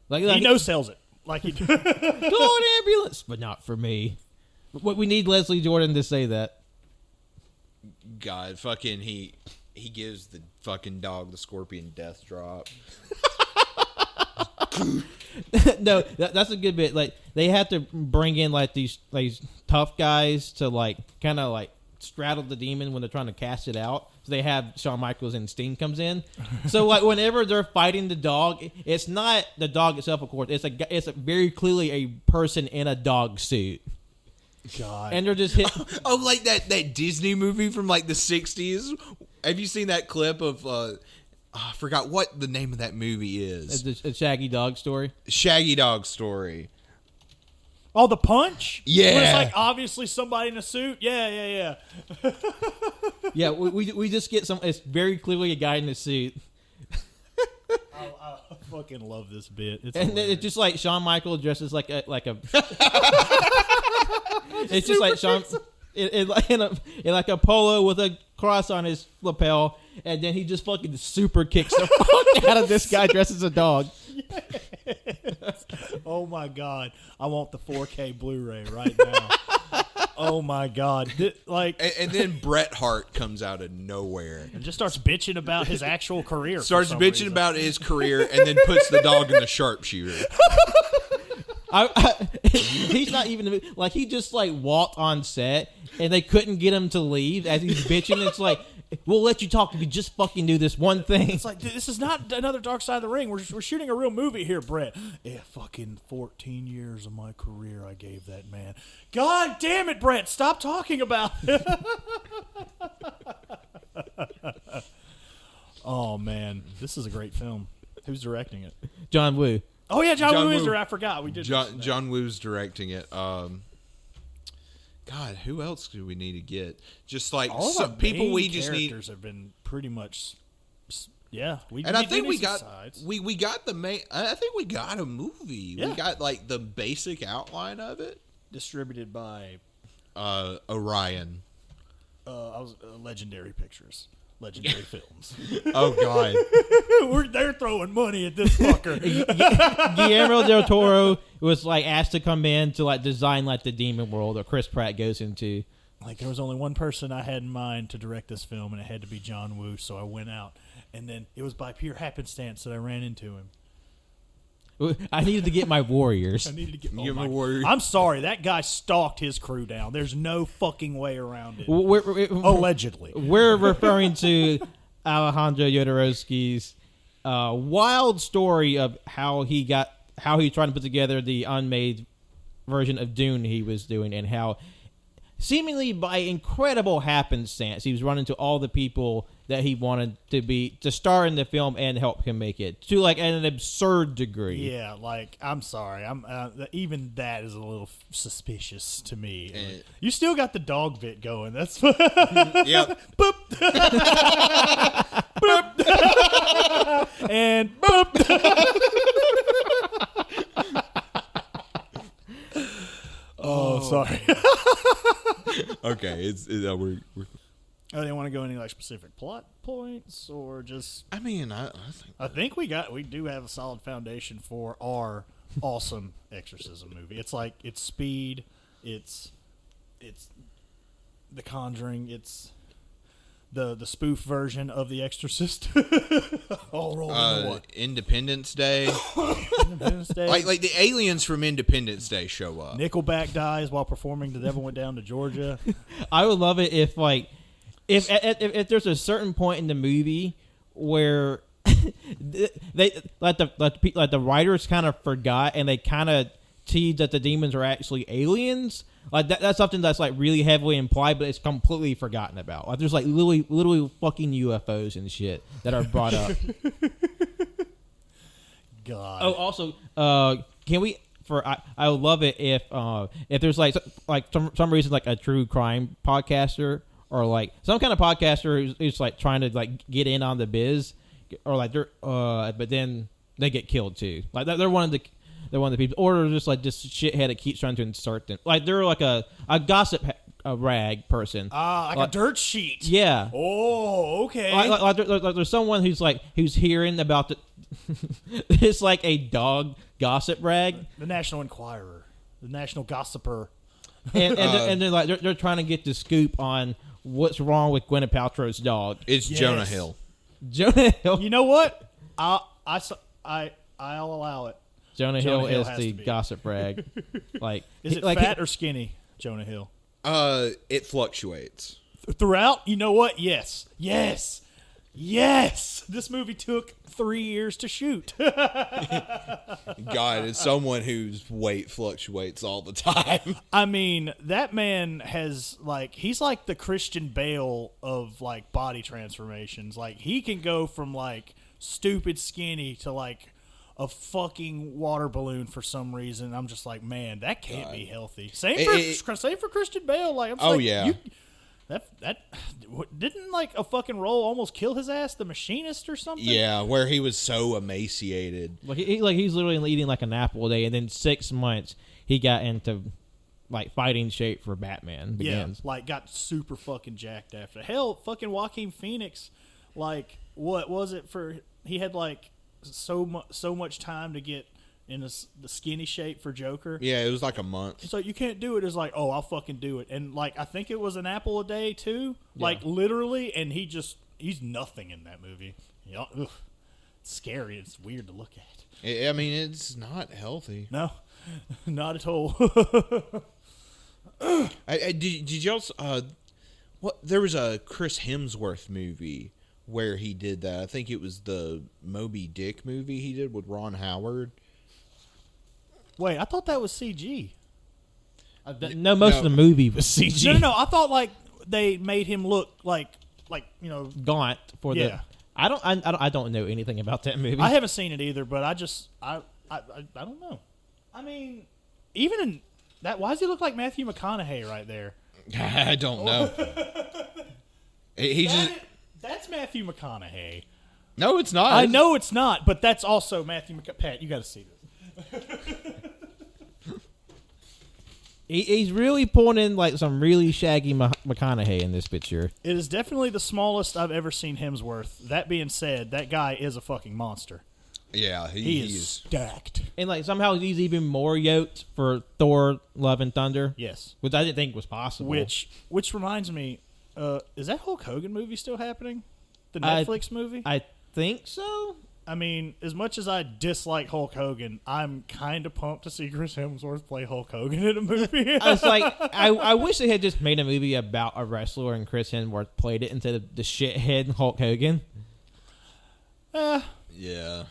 Like He no-sells it. Like he Call an ambulance, but not for me. What we need Leslie Jordan to say that. God, fucking he gives the fucking dog the scorpion death drop. No, that's a good bit. Like they have to bring in like these tough guys to like kind of like straddle the demon when they're trying to cast it out. So they have Shawn Michaels and Sting comes in. So like whenever they're fighting the dog, it's not the dog itself, of course. It's a very clearly a person in a dog suit. God. And they're just hitting. Oh, like that Disney movie from like the 60s. Have you seen that clip of I forgot what the name of that movie is. A Shaggy Dog story. Shaggy Dog Story. Oh, the punch? Yeah. Where it's like obviously somebody in a suit? Yeah. Yeah, we just get some. It's very clearly a guy in a suit. I fucking love this bit. It's And hilarious. it's just like Shawn Michaels dresses like a. It's just like Shawn in like a polo with a cross on his lapel, and then he just fucking super kicks the fuck out of this guy dressed as a dog. Oh my God. I want the 4K Blu-ray right now. Oh my God. And then Bret Hart comes out of nowhere. And just starts bitching about his actual career. Starts bitching about his career and then puts the dog in the sharpshooter. He's not even like he just like walked on set and they couldn't get him to leave as he's bitching. It's like we'll let you talk if you just fucking do this one thing. It's like, this is not another Dark Side of the Ring. We're shooting a real movie here, Brett. Yeah, fucking 14 years of my career I gave that man. God damn it, Brett. Stop talking about it. Oh, man. This is a great film. Who's directing it? John Woo. Oh, yeah, John Woo is Woo. there. I forgot. We did John Woo's directing it. God, who else do we need to get? Just like all some the people main we just need. characters have been pretty much, yeah. And I think we need got some sides. we got the main. I think we got a movie. Yeah. We got like the basic outline of it. Distributed by Orion. Legendary Pictures. Legendary Films. Oh God. They're throwing money at this fucker. Guillermo del Toro was like asked to come in to like design like the demon world that Chris Pratt goes into. Like, there was only one person I had in mind to direct this film, and it had to be John Woo, so I went out. And then it was by pure happenstance that I ran into him. I needed to get my warriors. I needed to get my warrior. I'm sorry, that guy stalked his crew down. There's no fucking way around it. Allegedly. We're referring to Alejandro Jodorowsky's wild story of how he tried to put together the unmade version of Dune he was doing, and how seemingly by incredible happenstance he was running to all the people that he wanted to star in the film and help him make it to like an absurd degree. Yeah, like, I'm sorry. Even that is a little suspicious to me. You still got the dog bit going. That's Yep. boop. Boop. And boop. Oh, sorry. Okay, we're. Oh, they want to go any like specific plot points or just? I mean, I think we do have a solid foundation for our awesome Exorcism movie. It's like it's Speed, it's The Conjuring, it's the spoof version of The Exorcist. All rolled into one. Independence Day. Independence Day. like the aliens from Independence Day show up. Nickelback dies while performing "The Devil Went Down to Georgia." I would love it if like if there's a certain point in the movie where they like the writers kind of forgot and they kind of teased that the demons are actually aliens. Like that's something that's like really heavily implied, but it's completely forgotten about. Like there's like literally fucking UFOs and shit that are brought up. God. Oh, also, can we? I would love it if there's like some reason like a true crime podcaster or like some kind of podcaster who's like trying to like get in on the biz, or like they're but then they get killed too. Like they're one of the people, or they're just like this shithead that keeps trying to insert them. Like they're like a gossip a rag person. Like a dirt sheet. Yeah. Oh, okay. There's someone who's hearing about the. It's like a dog gossip rag, The National Enquirer, the National Gossiper. and they're trying to get the scoop on what's wrong with Gwyneth Paltrow's dog. It's Yes. Jonah Hill. Jonah Hill. You know what? I'll allow it. Jonah Jonah Hill Hill is has the to be. gossip rag. Like, Is it like fat or skinny, Jonah Hill? It fluctuates. Throughout, you know what? Yes. This movie took 3 years to shoot. God, it's someone whose weight fluctuates all the time. I mean, that man has he's like the Christian Bale of body transformations. Like he can go from stupid skinny to a fucking water balloon for some reason. I'm just like, man, that can't be healthy. Same for Christian Bale. Yeah. That didn't a fucking role almost kill his ass, The Machinist or something. Yeah, where he was so emaciated. he's literally eating like an apple a day, and then 6 months he got into fighting shape for Batman Begins. Yeah, got super fucking jacked after. Hell, fucking Joaquin Phoenix, what was it for? He had so much time to get in the skinny shape for Joker. Yeah, it was like a month. It's like, you can't do it. It's like, oh, I'll fucking do it. And I think it was an apple a day too. Literally, and he's nothing in that movie. Yeah, ugh. It's scary. It's weird to look at. I mean, it's not healthy. No, not at all. Did y'all? What? There was a Chris Hemsworth movie where he did that. I think it was the Moby Dick movie he did with Ron Howard. Wait, I thought that was CG. No, most of the movie was CG. No. I thought they made him look like Gaunt for Yeah. I don't know anything about that movie. I haven't seen it either, but I don't know. I mean, even in that, why does he look like Matthew McConaughey right there? I don't know. That's Matthew McConaughey. No, it's not. I know it's not, but that's also Matthew McConaughey. Pat, you got to see this. He's really pulling in some really shaggy McConaughey in this picture. It is definitely the smallest I've ever seen Hemsworth. That being said, that guy is a fucking monster. Yeah, He is stacked. And somehow he's even more yoked for Thor: Love and Thunder. Yes. Which I didn't think was possible. Which reminds me, is that Hulk Hogan movie still happening? The Netflix movie? I think so. I mean, as much as I dislike Hulk Hogan, I'm kind of pumped to see Chris Hemsworth play Hulk Hogan in a movie. I was like, I wish they had just made a movie about a wrestler and Chris Hemsworth played it instead of the shithead Hulk Hogan. Yeah,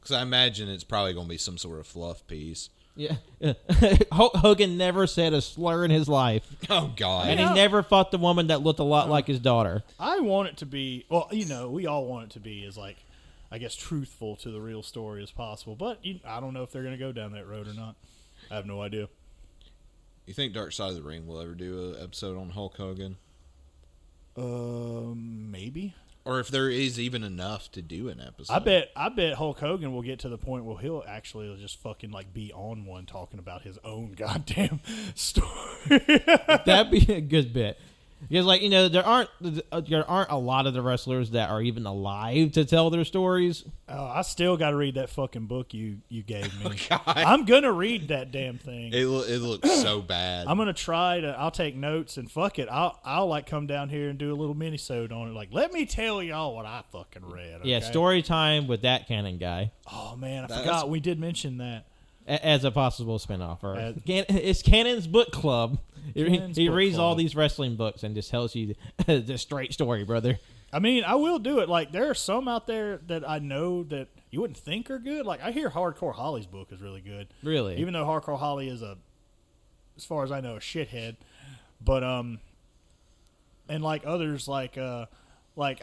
because I imagine it's probably going to be some sort of fluff piece. Yeah. Hulk Hogan never said a slur in his life. Oh, God. And he never fought the woman that looked a lot like his daughter. I want it to be, well, we all want it to be as I guess, truthful to the real story as possible. But I don't know if they're going to go down that road or not. I have no idea. You think Dark Side of the Ring will ever do an episode on Hulk Hogan? Maybe. Or if there is even enough to do an episode. I bet Hulk Hogan will get to the point where he'll actually just fucking be on one talking about his own goddamn story. That'd be a good bit. Because, there aren't a lot of the wrestlers that are even alive to tell their stories. Oh, I still got to read that fucking book you gave me. Oh, God. I'm gonna read that damn thing. It looks so bad. I'm gonna try to. I'll take notes and fuck it. I'll come down here and do a little mini-sode on it. Let me tell y'all what I fucking read. Okay? Yeah, story time with that canon guy. Oh man, I forgot we did mention that. As a possible spinoff. It's Cannon's Book Club. He reads all these wrestling books and just tells you the straight story, brother. I mean, I will do it. There are some out there that I know that you wouldn't think are good. I hear Hardcore Holly's book is really good. Really? Even though Hardcore Holly is as far as I know, a shithead. But, and others, I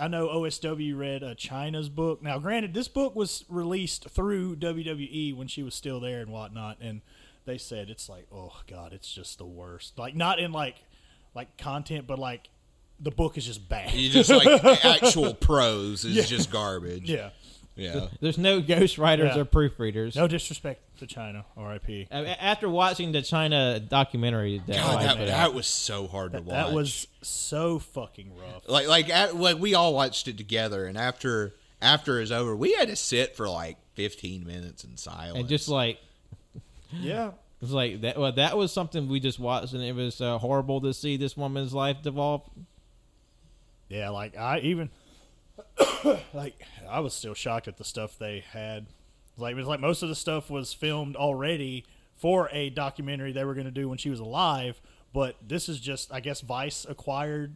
know OSW read China's book. Now, granted, this book was released through WWE when she was still there and whatnot, and they said it's oh God, it's just the worst. Not in content, but the book is just bad. You just actual prose is just garbage. Yeah. Yeah. There's no ghostwriters Yeah. or proofreaders. No disrespect to China, R.I.P. After watching the China documentary, That was so hard to watch. That was so fucking rough. Like we all watched it together, and after it was over, we had to sit for like 15 minutes in silence. and just like Yeah. it was like that. Well, that was something we just watched, and it was horrible to see this woman's life devolve. Yeah, like I even like I was still shocked at the stuff they had. Like it was like most of the stuff was filmed already for a documentary they were going to do when she was alive, but this is just I guess Vice acquired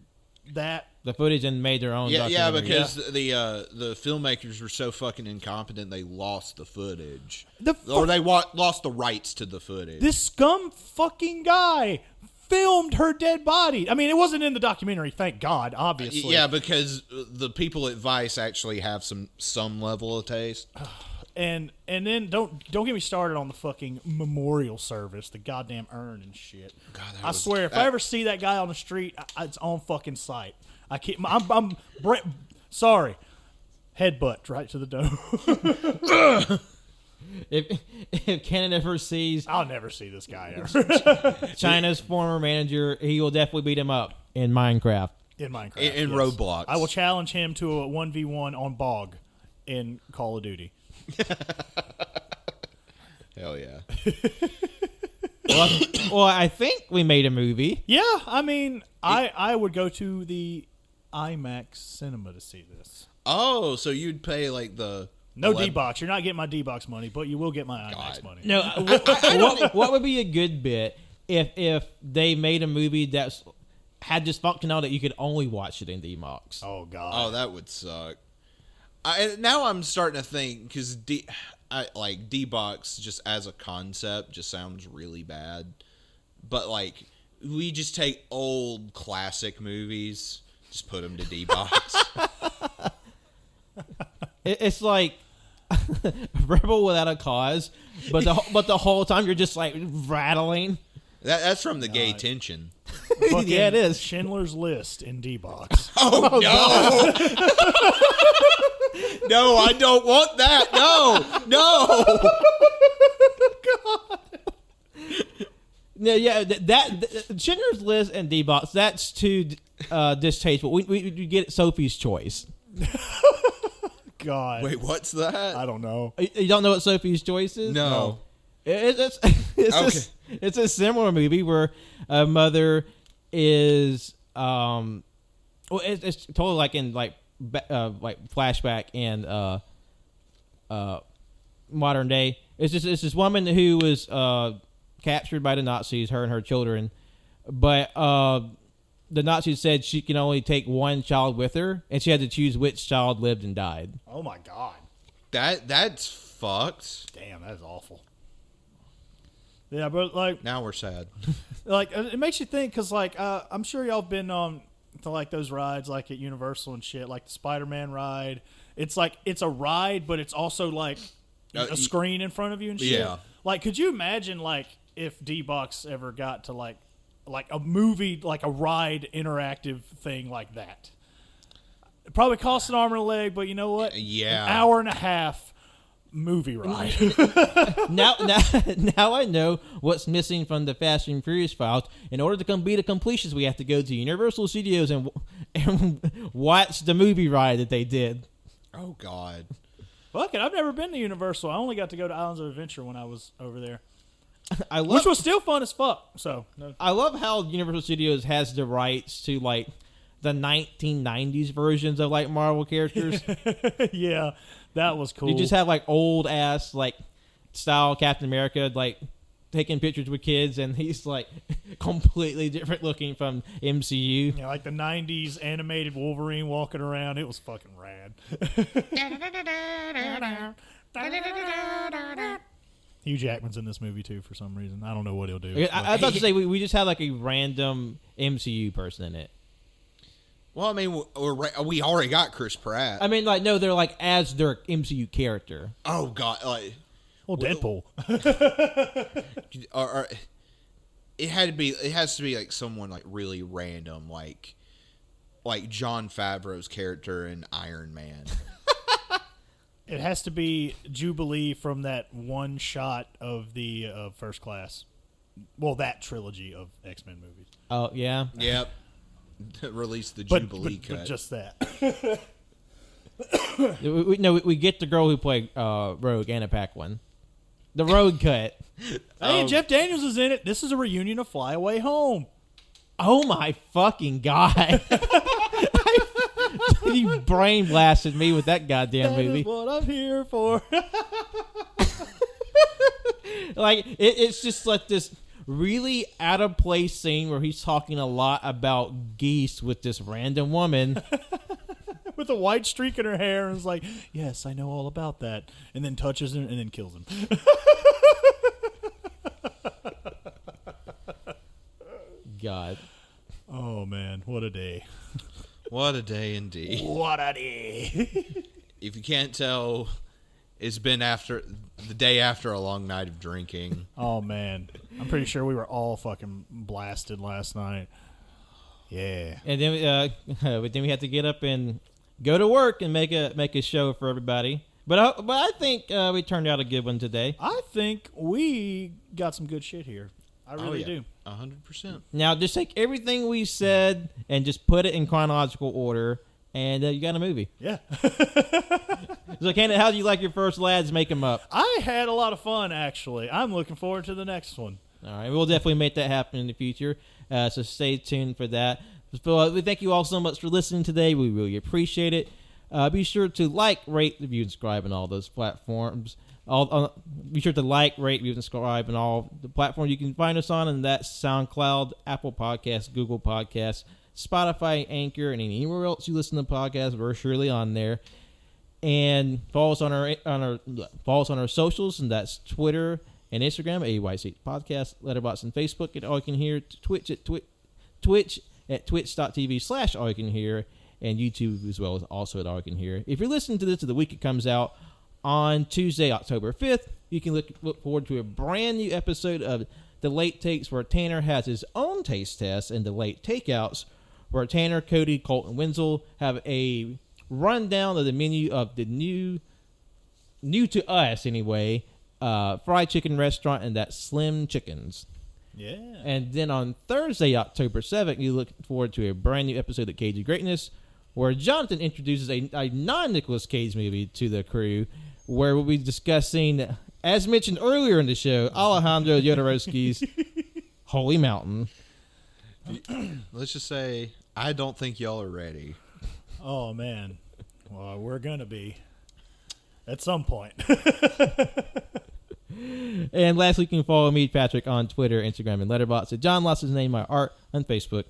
that. The footage and made their own. yeah, documentary. because the filmmakers were so fucking incompetent they lost the footage, The or they lost the rights to the footage. This scum fucking guy filmed her dead body. I mean, it wasn't in the documentary, thank God, obviously. Yeah, because the people at Vice actually have some level of taste. And then don't get me started on the fucking memorial service, the goddamn urn and shit. God, I swear, if I ever see that guy on the street, it's on fucking sight. I can't. I'm sorry. Headbutt right to the dome. If Cannon ever sees I'll never see this guy ever China's former manager, he will definitely beat him up in Minecraft. in Minecraft. In Roblox. I will challenge him to a 1v1 on Bog in Call of Duty. Hell yeah. Well, I think we made a movie. Yeah, I mean, I would go to the IMAX cinema to see this. Oh, so you'd pay like the No 11 D-Box. You're not getting my D-Box money, but you will get my IMAX God. money. No, what would be a good bit if they made a movie that's had this functionality that you could only watch it in D-Box? Oh, God. Oh, that would suck. Now I'm starting to think because D-Box just as a concept just sounds really bad, but like we just take old classic movies, just put them to D-Box. It's like Rebel Without a Cause, but the whole time you're just like rattling. That's from the Gay Tension. Fucking Yeah, it is. Schindler's List in D-Box. Oh no! No, I don't want that. No. No, yeah, that Schindler's List and D-Box, that's too distasteful. We get Sophie's Choice. God. Wait, what's that? I don't know. You don't know what Sophie's Choice is? No. It's Okay. it's a similar movie where a mother is it's totally like in like flashback and modern day. It's this woman who was captured by the Nazis, her and her children, but the Nazis said she can only take one child with her, and she had to choose which child lived and died. Oh, my God. That's fucked. Damn, that is awful. Yeah, but like Now we're sad. it makes you think because like I'm sure y'all have been on to like those rides like at Universal and shit, like the Spider-Man ride. It's like it's a ride, but it's also like a screen in front of you and shit. Yeah. Like, could you imagine like if D-Box ever got to like a movie, like a ride interactive thing like that? It probably costs an arm and a leg, but you know what? Yeah. An hour and a half movie ride. Now I know what's missing from the Fast and Furious files. In order to be the completions, we have to go to Universal Studios and watch the movie ride that they did. Oh God. Fuck it, I've never been to Universal. I only got to go to Islands of Adventure when I was over there, I which love was still fun as fuck. So, no. I love how Universal Studios has the rights to like the 1990s versions of like Marvel characters. Yeah, that was cool. You just have like old ass like style Captain America like taking pictures with kids, and he's like completely different looking from MCU. Yeah, like the 90s animated Wolverine walking around. It was fucking rad. Hugh Jackman's in this movie too for some reason. I don't know what he'll do. I was about to say we just have like a random MCU person in it. Well, I mean, we already got Chris Pratt. I mean, like no, they're like as their MCU character. Oh God, like Well, Deadpool. or it has to be like someone like really random, like Jon Favreau's character in Iron Man. It has to be Jubilee from that one shot of the First Class. Well, that trilogy of X-Men movies. Oh yeah. Yep. Release the But, Jubilee but, cut. but just that. We get the girl who played Rogue, Anna Paquin. The Rogue cut. Hey, Jeff Daniels is in it. This is a reunion of Fly Away Home. Oh my fucking god! You brain blasted me with that goddamn That movie. is what I'm here for. Like it's just like this really out of place scene where he's talking a lot about geese with this random woman. With a white streak in her hair and is like, yes, I know all about that. And then touches him and then kills him. God. Oh, man. What a day. What a day indeed. What a day. If you can't tell, it's been after the day after a long night of drinking. Oh, man. I'm pretty sure we were all fucking blasted last night. Yeah. And then, but then we had to get up and go to work and make a show for everybody. But I think we turned out a good one today. I think we got some good shit here. I really do. 100%. Now, just take everything we said and just put it in chronological order, and you got a movie. Yeah. So, Candace, how do you like your first lads? Make them up. I had a lot of fun, actually. I'm looking forward to the next one. All right, we'll definitely make that happen in the future. So stay tuned for that. So, we thank you all so much for listening today. We really appreciate it. Be sure to like, rate, review, and subscribe on all those platforms. Be sure to like, rate, review, and subscribe on all the platforms you can find us on, and that's SoundCloud, Apple Podcasts, Google Podcasts, Spotify, Anchor, and anywhere else you listen to podcasts. We're surely on there. And follow us on our socials, and that's Twitter and Instagram, AYC Podcast, Letterboxd, and Facebook at AllYouCanHear, Twitch at twitch.tv/AllYouCanHear, and YouTube as well as also at AllYouCanHear. If you're listening to this the week it comes out on Tuesday, October 5th, you can look forward to a brand new episode of The Late Takes, where Tanner has his own taste test, and The Late Takeouts, where Tanner, Cody, Colt, and Wenzel have a rundown of the menu of the new to us anyway, fried chicken restaurant, and that's Slim Chickens. Yeah. And then on Thursday, October 7th, you look forward to a brand new episode of Cage of Greatness, where Jonathan introduces a non-Nicolas Cage movie to the crew, where we'll be discussing, as mentioned earlier in the show, Alejandro Jodorowsky's Holy Mountain. Let's just say, I don't think y'all are ready. Oh, man. Well, we're going to be. At some point. And lastly, you can follow me, Patrick, on Twitter, Instagram, and Letterboxd at John Lost His Name My Art, on Facebook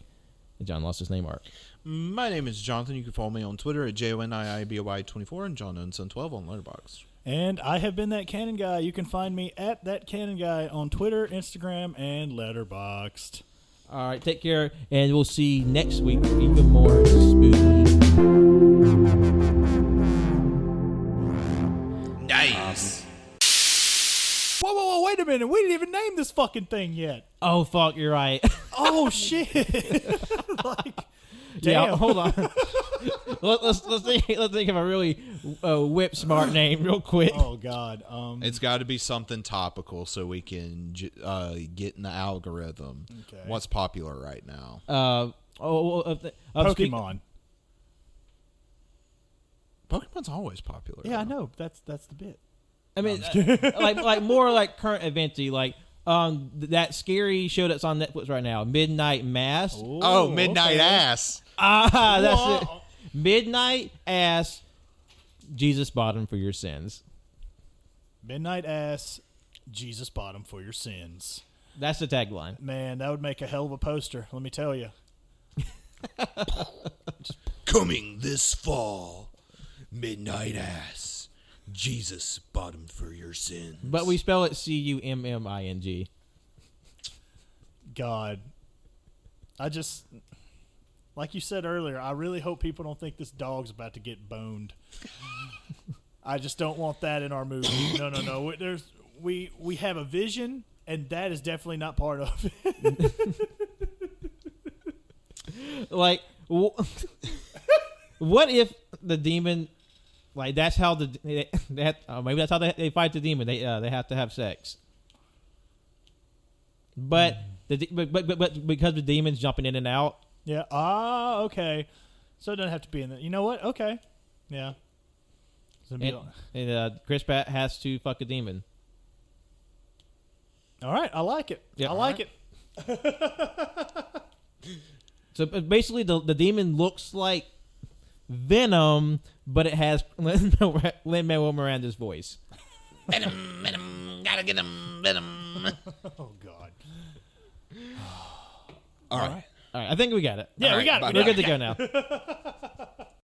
at John Lost His Name Art. My name is Jonathan. You can follow me on Twitter at JONIIBOY24 and JohnNunson12 on Letterboxd. And I have been That Cannon Guy. You can find me at That Cannon Guy on Twitter, Instagram, and Letterboxd. All right, take care, and we'll see you next week for even more spooky. Nice. Whoa, wait a minute. We didn't even name this fucking thing yet. Oh, fuck, you're right. Oh, shit. Like, Yeah, damn. hold on. let's think of a really whip smart name real quick. Oh, God. It's got to be something topical so we can get in the algorithm. Okay. What's popular right now? Pokemon. Pokemon's always popular. Yeah, I know. That's the bit. I mean, like more like current eventy, like that scary show that's on Netflix right now, Midnight Mass. Ooh, Oh, Midnight okay. Ass. That's it. Midnight Ass. Jesus bottom for your sins. Midnight Ass, Jesus Bottom for your sins. That's the tagline. Man, that would make a hell of a poster, let me tell you. Coming this fall, Midnight Ass. Jesus bottom for your sins. But we spell it CUMMING. God. I just, like you said earlier, I really hope people don't think this dog's about to get boned. I just don't want that in our movie. No. We have a vision, and that is definitely not part of it. Like, what if the demon Like that's how maybe that's how they fight the demon. They have to have sex. But but because the demon's jumping in and out. Yeah. Okay. So it doesn't have to be in there. You know what? Okay. Yeah. And Chris Pratt has to fuck a demon. All right. I like it. Yeah. I like it. So basically, the demon looks like Venom, but it has Lin-Manuel Miranda's voice. Venom, gotta get him, Venom. Oh God. All right. All right, I think we got it. Yeah, All we got right, it. We're good to go now.